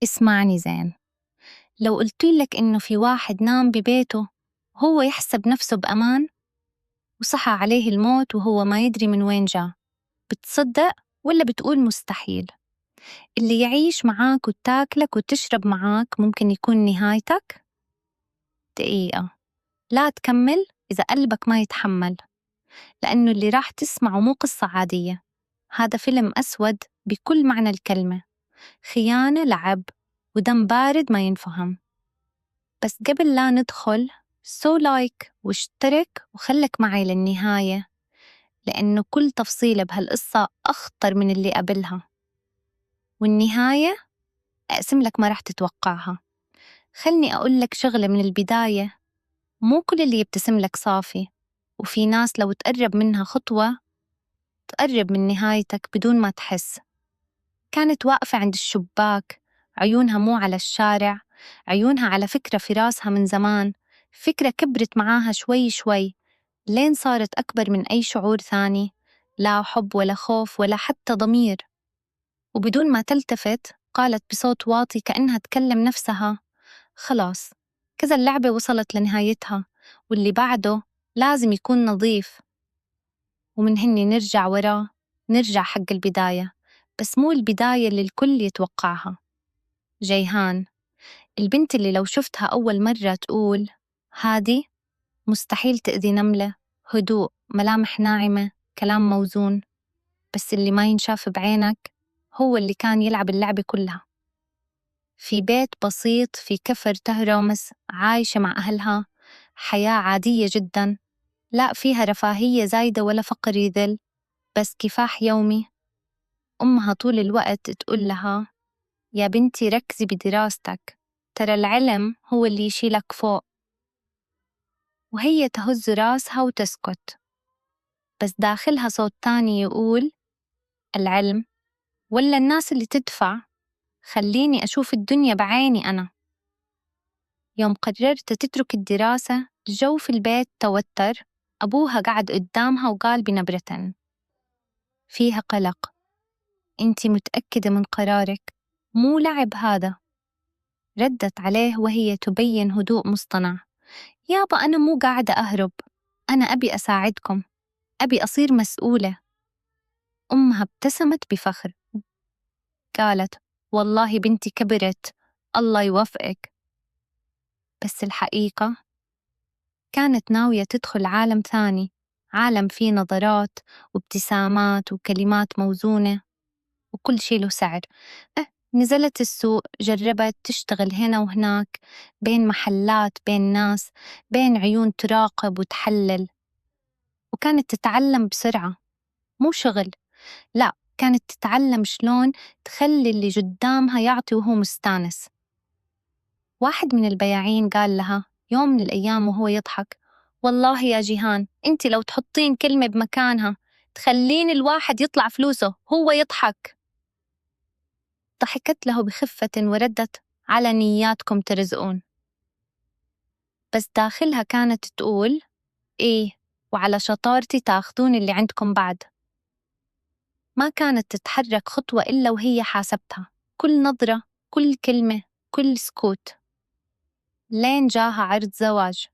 اسمعني زين. لو قلتلك إنه في واحد نام ببيته هو يحسب نفسه بأمان وصحى عليه الموت وهو ما يدري من وين جاء، بتصدق ولا بتقول مستحيل؟ اللي يعيش معاك وتاكلك وتشرب معاك ممكن يكون نهايتك؟ دقيقة، لا تكمل إذا قلبك ما يتحمل، لأنه اللي راح تسمعه مو قصة عادية، هذا فيلم أسود بكل معنى الكلمة، خيانة، لعب، ودم بارد ما ينفهم. بس قبل لا ندخل لايك واشترك وخلك معي للنهاية، لأنه كل تفصيلة بهالقصة أخطر من اللي قبلها، والنهاية أقسم لك ما رح تتوقعها. خلني أقول لك شغلة من البداية، مو كل اللي يبتسم لك صافي، وفي ناس لو تقرب منها خطوة تقرب من نهايتك بدون ما تحس. كانت واقفة عند الشباك، عيونها مو على الشارع، عيونها على فكرة في راسها من زمان، فكرة كبرت معاها شوي شوي لين صارت أكبر من أي شعور ثاني، لا حب ولا خوف ولا حتى ضمير. وبدون ما تلتفت قالت بصوت واطي كأنها تكلم نفسها: خلاص، كذا اللعبة وصلت لنهايتها، واللي بعده لازم يكون نظيف. ومن هني نرجع وراه، نرجع حق البداية، بس مو البداية اللي الكل يتوقعها. جيهان، البنت اللي لو شفتها أول مرة تقول هادي مستحيل تأذي نملة، هدوء، ملامح ناعمة، كلام موزون. بس اللي ما ينشاف بعينك هو اللي كان يلعب اللعبة كلها في بيت بسيط في كفر تهرمس، عايشة مع أهلها حياة عادية جدا، لا فيها رفاهية زايدة ولا فقر يذل، بس كفاح يومي. أمها طول الوقت تقول لها: يا بنتي ركزي بدراستك، ترى العلم هو اللي يشيلك فوق. وهي تهز راسها وتسكت، بس داخلها صوت تاني يقول: العلم ولا الناس اللي تدفع؟ خليني أشوف الدنيا بعيني أنا. يوم قررت تترك الدراسة الجو في البيت توتر. أبوها قعد قدامها وقال بنبرة فيها قلق: أنتي متأكدة من قرارك؟ مو لعب هذا. ردت عليه وهي تبين هدوء مصطنع: يابا أنا مو قاعدة أهرب، أنا أبي أساعدكم، أبي أصير مسؤولة. أمها ابتسمت بفخر، قالت: والله بنتي كبرت، الله يوفقك. بس الحقيقة كانت ناوية تدخل عالم ثاني، عالم فيه نظرات وابتسامات وكلمات موزونة، وكل شي له سعر. نزلت السوق، جربت تشتغل هنا وهناك، بين محلات، بين ناس، بين عيون تراقب وتحلل، وكانت تتعلم بسرعة. مو شغل، لا، كانت تتعلم شلون تخلي اللي قدامها يعطي وهو مستانس. واحد من البياعين قال لها يوم من الأيام وهو يضحك: والله يا جيهان، أنت لو تحطين كلمة بمكانها تخلين الواحد يطلع فلوسه. هو يضحك. ضحكت له بخفة وردت: على نياتكم ترزقون. بس داخلها كانت تقول: إيه، وعلى شطارتي تاخذون اللي عندكم بعد. ما كانت تتحرك خطوة إلا وهي حاسبتها، كل نظرة، كل كلمة، كل سكوت. لين جاها عرض زواج،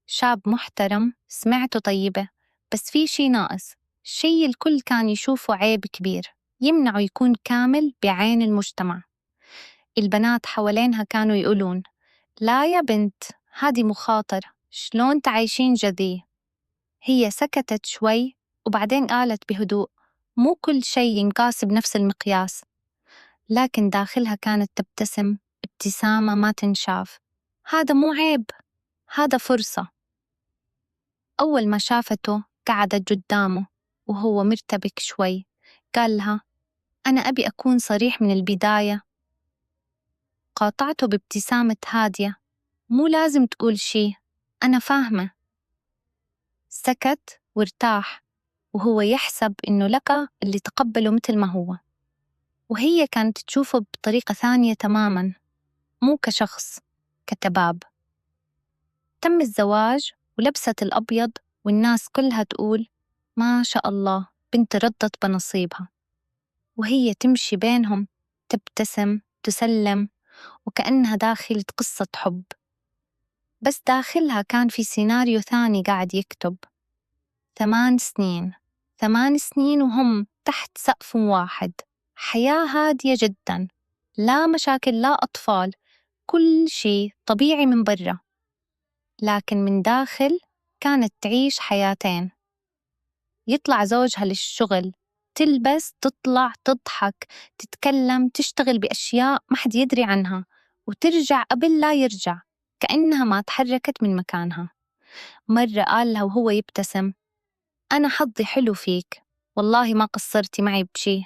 شاب محترم، سمعته طيبة، بس في شي ناقص، شي الكل كان يشوفه عيب كبير يمنعه يكون كامل بعين المجتمع. البنات حوالينها كانوا يقولون: لا يا بنت، هادي مخاطرة، شلون تعيشين جذي؟ هي سكتت شوي وبعدين قالت بهدوء: مو كل شي ينقاس بنفس المقياس. لكن داخلها كانت تبتسم ابتسامة ما تنشاف: هذا مو عيب، هذا فرصة. أول ما شافته قعدت قدامه وهو مرتبك شوي، قال لها: أنا أبي أكون صريح من البداية. قاطعته بابتسامة هادية: مو لازم تقول شي، أنا فاهمة. سكت وارتاح وهو يحسب إنه لقى اللي تقبله مثل ما هو، وهي كانت تشوفه بطريقة ثانية تماماً، مو كشخص، كتباب. تم الزواج ولبست الأبيض، والناس كلها تقول: ما شاء الله، بنت رضت بنصيبها. وهي تمشي بينهم، تبتسم، تسلم، وكأنها داخلة قصة حب، بس داخلها كان في سيناريو ثاني قاعد يكتب. 8 سنين، 8 سنين وهم تحت سقف واحد، حياة هادية جدا، لا مشاكل لا أطفال، كل شيء طبيعي من برا، لكن من داخل كانت تعيش حياتين. يطلع زوجها للشغل، تلبس، تطلع، تضحك، تتكلم، تشتغل بأشياء ما حد يدري عنها، وترجع قبل لا يرجع كأنها ما تحركت من مكانها. مرة قال لها وهو يبتسم: أنا حظي حلو فيك، والله ما قصرتي معي بشي.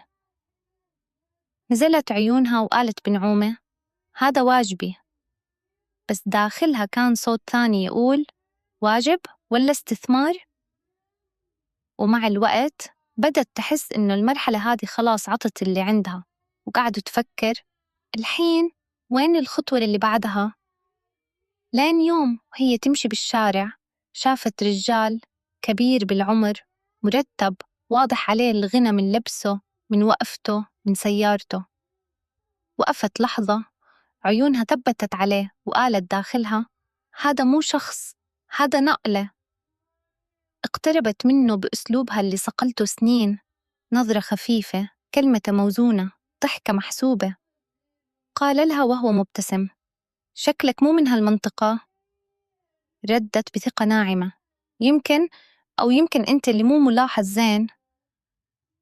نزلت عيونها وقالت بنعومة: هذا واجبي. بس داخلها كان صوت ثاني يقول: واجب ولا استثمار؟ ومع الوقت بدت تحس إنه المرحلة هذه خلاص عطت اللي عندها، وقعدت تفكر: الحين وين الخطوة اللي بعدها؟ لين يوم وهي تمشي بالشارع شافت رجال كبير بالعمر، مرتب، واضح عليه الغنى من لبسه، من وقفته، من سيارته. وقفت لحظة، عيونها ثبتت عليه وقالت داخلها: هذا مو شخص، هذا نقلة. اقتربت منه بأسلوبها اللي صقلته سنين، نظرة خفيفة، كلمة موزونة، ضحكة محسوبة. قال لها وهو مبتسم: شكلك مو من هالمنطقة. ردت بثقة ناعمة: يمكن أنت اللي مو ملاحظ زين.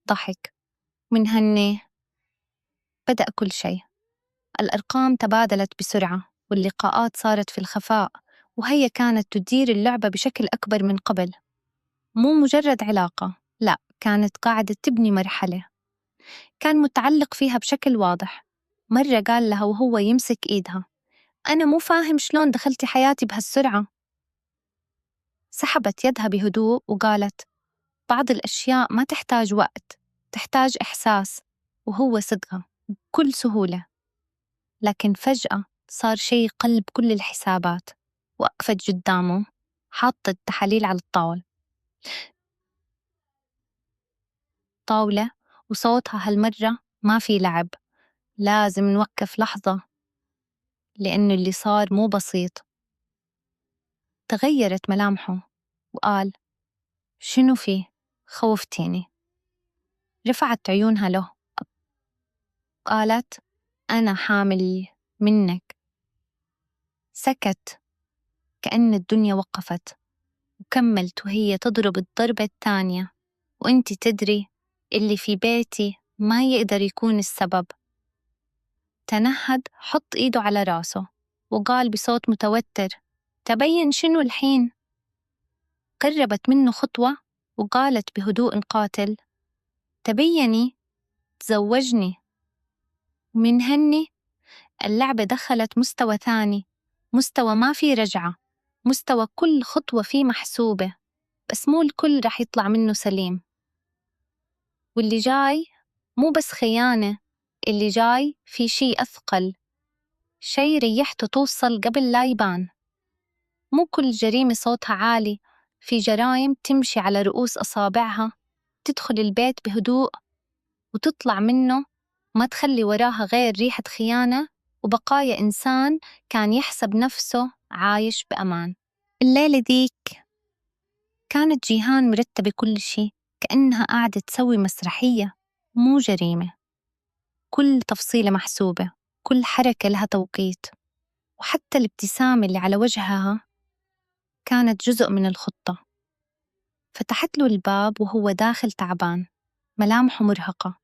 ضحك. من هني بدأ كل شيء. الأرقام تبادلت بسرعة، واللقاءات صارت في الخفاء، وهي كانت تدير اللعبة بشكل أكبر من قبل. مو مجرد علاقة، لا، كانت قاعدة تبني مرحلة. كان متعلق فيها بشكل واضح. مرة قال لها وهو يمسك إيدها: أنا مو فاهم شلون دخلتي حياتي بهالسرعة. سحبت يدها بهدوء وقالت: بعض الأشياء ما تحتاج وقت، تحتاج إحساس. وهو صدقها بكل سهولة. لكن فجأة صار شيء قلب كل الحسابات. وقفت قدامه، حاطة التحاليل على الطاولة، وصوتها هالمرة ما في لعب: لازم نوقف لحظة، لأنه اللي صار مو بسيط. تغيرت ملامحه وقال: شنو فيه؟ خوفتيني. رفعت عيونها له وقالت: أنا حامل منك. سكت كأن الدنيا وقفت، وكملت وهي تضرب الضربة الثانية: وإنتي تدري، اللي في بيتي ما يقدر يكون السبب. تنهد، حط إيده على راسه، وقال بصوت متوتر: تبين شنو الحين؟ قربت منه خطوة وقالت بهدوء قاتل: تبيني تزوجني. ومن هني اللعبة دخلت مستوى ثاني، مستوى ما فيه رجعة، مستوى كل خطوة فيه محسوبة، بس مو الكل رح يطلع منه سليم. واللي جاي مو بس خيانة، اللي جاي في شي أثقل، شي ريحته توصل قبل لا يبان. مو كل جريمة صوتها عالي، في جرائم تمشي على رؤوس أصابعها، تدخل البيت بهدوء وتطلع منه ما تخلي وراها غير ريحة خيانة وبقايا إنسان كان يحسب نفسه عايش بأمان. الليلة ديك كانت جيهان مرتبة كل شي، كأنها قاعدة تسوي مسرحية مو جريمة. كل تفصيلة محسوبة، كل حركة لها توقيت، وحتى الابتسامة اللي على وجهها كانت جزء من الخطة. فتحت له الباب وهو داخل تعبان، ملامحه مرهقة،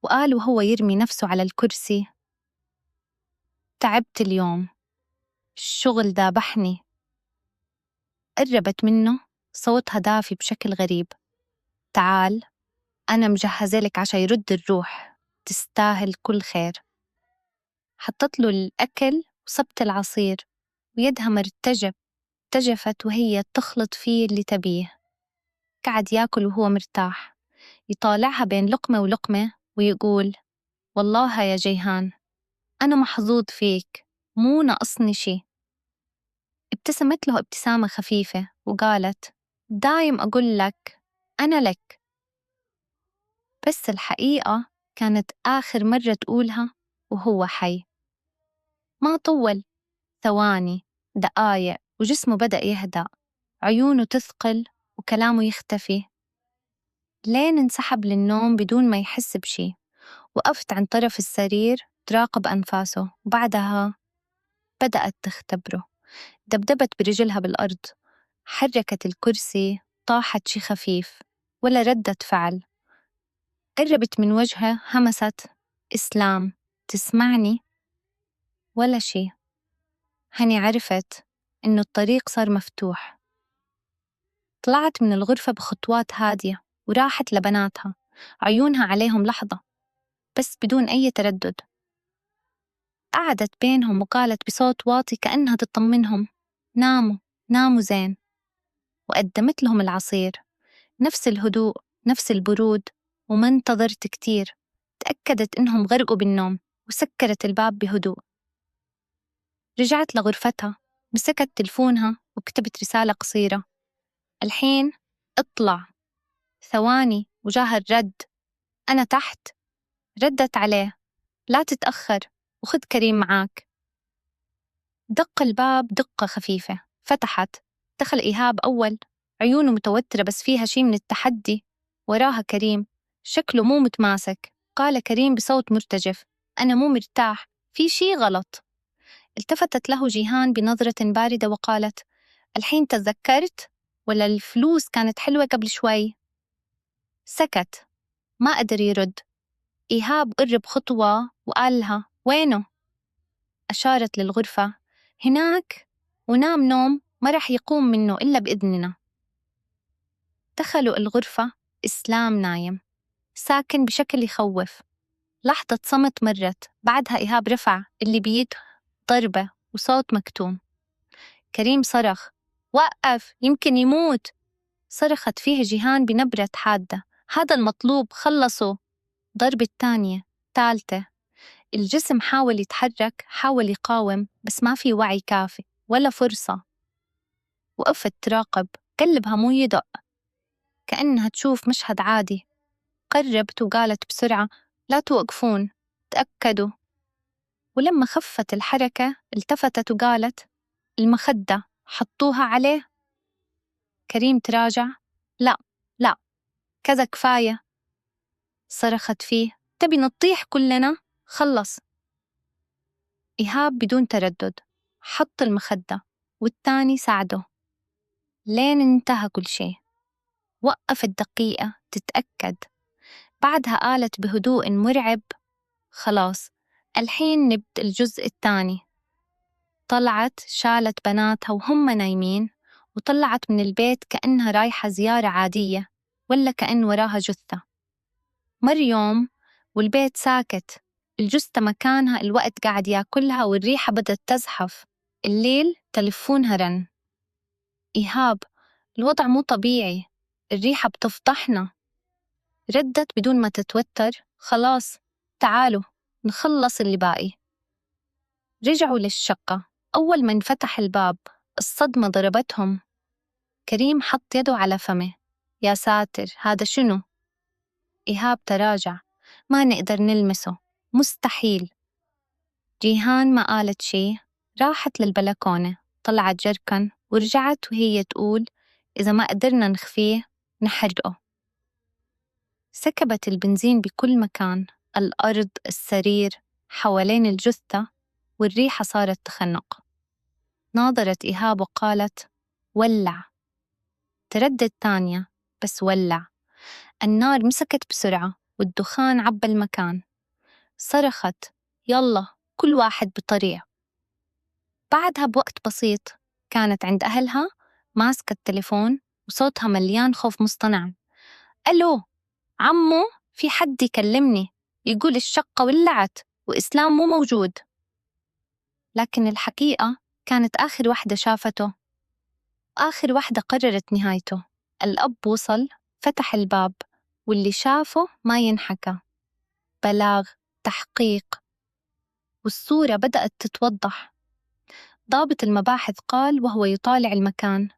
وقال وهو يرمي نفسه على الكرسي: تعبت اليوم، الشغل دابحني. قربت منه، صوتها دافي بشكل غريب: تعال، أنا مجهزة لك عشا يرد الروح، تستاهل كل خير. حطت له الأكل وصبت العصير، ويدها ارتجفت وهي تخلط فيه اللي تبيه. قعد ياكل وهو مرتاح، يطالعها بين لقمة ولقمة ويقول: والله يا جيهان، أنا محظوظ فيك، مو ناقصني شي. ابتسمت له ابتسامة خفيفة وقالت: دايم أقول لك أنا لك. بس الحقيقة كانت آخر مرة تقولها وهو حي. ما طول ثواني، دقايق، وجسمه بدأ يهدأ، عيونه تثقل وكلامه يختفي، لين انسحب للنوم بدون ما يحس بشي. وقفت عن طرف السرير تراقب أنفاسه، وبعدها بدأت تختبره. دبدبت برجلها بالأرض، حركت الكرسي، طاحت شي خفيف، ولا ردة فعل. قربت من وجهه، همست: إسلام، تسمعني؟ ولا شي. هني عرفت إنه الطريق صار مفتوح. طلعت من الغرفة بخطوات هادية وراحت لبناتها، عيونها عليهم لحظة بس بدون أي تردد. قعدت بينهم وقالت بصوت واطي كأنها تطمنهم: ناموا، ناموا زين. وقدمت لهم العصير، نفس الهدوء، نفس البرود. وما انتظرت كتير، تأكدت إنهم غرقوا بالنوم وسكرت الباب بهدوء. رجعت لغرفتها، مسكت تلفونها وكتبت رسالة قصيرة: الحين اطلع. ثواني وجاها الرد: أنا تحت. ردت عليه: لا تتأخر، وخد كريم معاك. دق الباب دقة خفيفة، فتحت. دخل إيهاب أول، عيونه متوترة بس فيها شي من التحدي. وراها كريم، شكله مو متماسك. قال كريم بصوت مرتجف: أنا مو مرتاح، في شي غلط. التفتت له جيهان بنظرة باردة وقالت: الحين تذكرت؟ ولا الفلوس كانت حلوة قبل شوي؟ سكت، ما قدر يرد. إيهاب قرب خطوة وقال لها: وينه؟ أشارت للغرفة: هناك، ونام نوم ما رح يقوم منه إلا بإذننا. دخلوا الغرفة، إسلام نايم، ساكن بشكل يخوف. لحظة صمت مرت، بعدها إيهاب رفع اللي بيده ضربة وصوت مكتوم. كريم صرخ: وقف، يمكن يموت. صرخت فيه جيهان بنبرة حادة: هذا المطلوب، خلصوا. ضربة تانية، ثالثة. الجسم حاول يتحرك، حاول يقاوم، بس ما في وعي كافي ولا فرصة. وقفت تراقب، قلبها مو يدق، كأنها تشوف مشهد عادي. قربت وقالت بسرعة: لا توقفون، تأكدوا. ولما خفت الحركة التفتت وقالت: المخدة حطوها عليه؟ كريم تراجع: لا، لا، كذا كفاية. صرخت فيه: تبي نطيح كلنا؟ خلص. إيهاب بدون تردد حط المخدة، والتاني ساعده لين انتهى كل شيء. وقفت دقيقة تتأكد، بعدها قالت بهدوء مرعب: خلاص، الحين نبدأ الجزء الثاني. طلعت، شالت بناتها وهم نايمين، وطلعت من البيت كأنها رايحة زيارة عادية، ولا كأن وراها جثة. مر يوم والبيت ساكت، الجثة مكانها، الوقت قاعد ياكلها، والريحة بدأت تزحف. الليل تلفونها رن: إيهاب، الوضع مو طبيعي، الريحة بتفضحنا. ردت بدون ما تتوتر: خلاص، تعالوا نخلص اللي باقي. رجعوا للشقة. أول ما انفتح الباب الصدمة ضربتهم. كريم حط يده على فمه: يا ساتر، هذا شنو؟ إيهاب تراجع: ما نقدر نلمسه، مستحيل. جيهان ما قالت شي، راحت للبلكونة، طلعت جركن ورجعت وهي تقول: إذا ما قدرنا نخفيه نحرقه. سكبت البنزين بكل مكان، الأرض، السرير، حوالين الجثة، والريحة صارت تخنق. ناظرت إيهاب وقالت: ولع. تردد تانية، بس ولع. النار مسكت بسرعة والدخان عبى المكان. صرخت: يلا، كل واحد بطريق. بعدها بوقت بسيط كانت عند أهلها، ماسكة التليفون وصوتها مليان خوف مصطنع: ألو عمو، في حد يكلمني يقول الشقة ولعت وإسلام مو موجود. لكن الحقيقة كانت آخر واحدة شافته، آخر واحدة قررت نهايته. الأب وصل، فتح الباب، واللي شافه ما ينحكى. بلاغ، تحقيق، والصورة بدأت تتوضح. ضابط المباحث قال وهو يطالع المكان: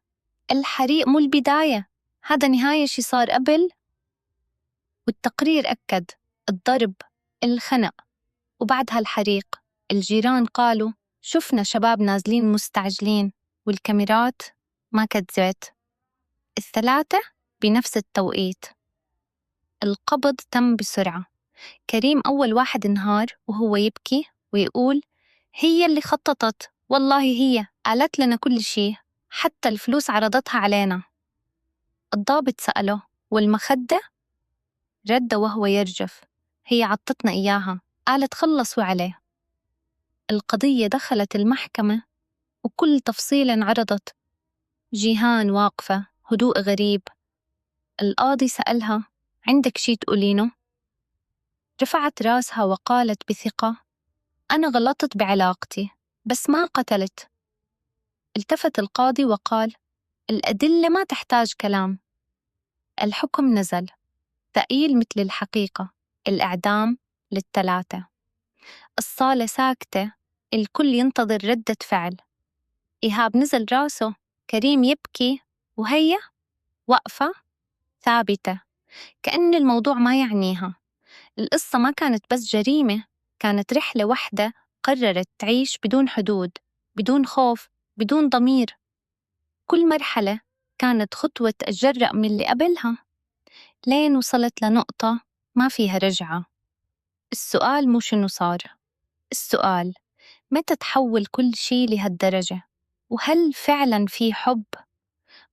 الحريق مو البداية، هذا نهاية شي صار قبل. والتقرير أكد: الضرب، الخنق، وبعدها الحريق. الجيران قالوا شفنا شباب نازلين مستعجلين والكاميرات ما كذبت، الثلاثة بنفس التوقيت. القبض تم بسرعة. كريم أول واحد انهار وهو يبكي ويقول هي اللي خططت، والله هي قالت لنا كل شيء، حتى الفلوس عرضتها علينا. الضابط سأله والمخدة؟ رد وهو يرجف هي عطتنا إياها، قالت خلصوا عليه. القضية دخلت المحكمة وكل تفصيل انعرضت. جيهان واقفة هدوء غريب. القاضي سألها عندك شي تقولينه؟ رفعت راسها وقالت بثقة أنا غلطت بعلاقتي بس ما قتلت. التفت القاضي وقال الأدلة ما تحتاج كلام. الحكم نزل، تأييل مثل الحقيقة، الإعدام للثلاثة. الصالة ساكتة، الكل ينتظر ردة فعل. إيهاب نزل راسه، كريم يبكي، وهي واقفة ثابتة كأن الموضوع ما يعنيها. القصة ما كانت بس جريمة، كانت رحلة واحدة قررت تعيش بدون حدود، بدون خوف، بدون ضمير. كل مرحلة كانت خطوة أتجرأ من اللي قبلها، لين وصلت لنقطة ما فيها رجعة. السؤال مو شنو صار، السؤال متى تحول كل شي لهالدرجة؟ وهل فعلاً في حب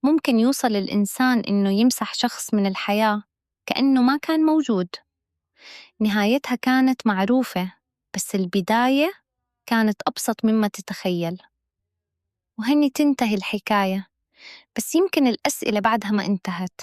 ممكن يوصل الإنسان إنه يمسح شخص من الحياة كأنه ما كان موجود؟ نهايتها كانت معروفة، بس البداية كانت أبسط مما تتخيل. وهني تنتهي الحكاية، بس يمكن الأسئلة بعدها ما انتهت.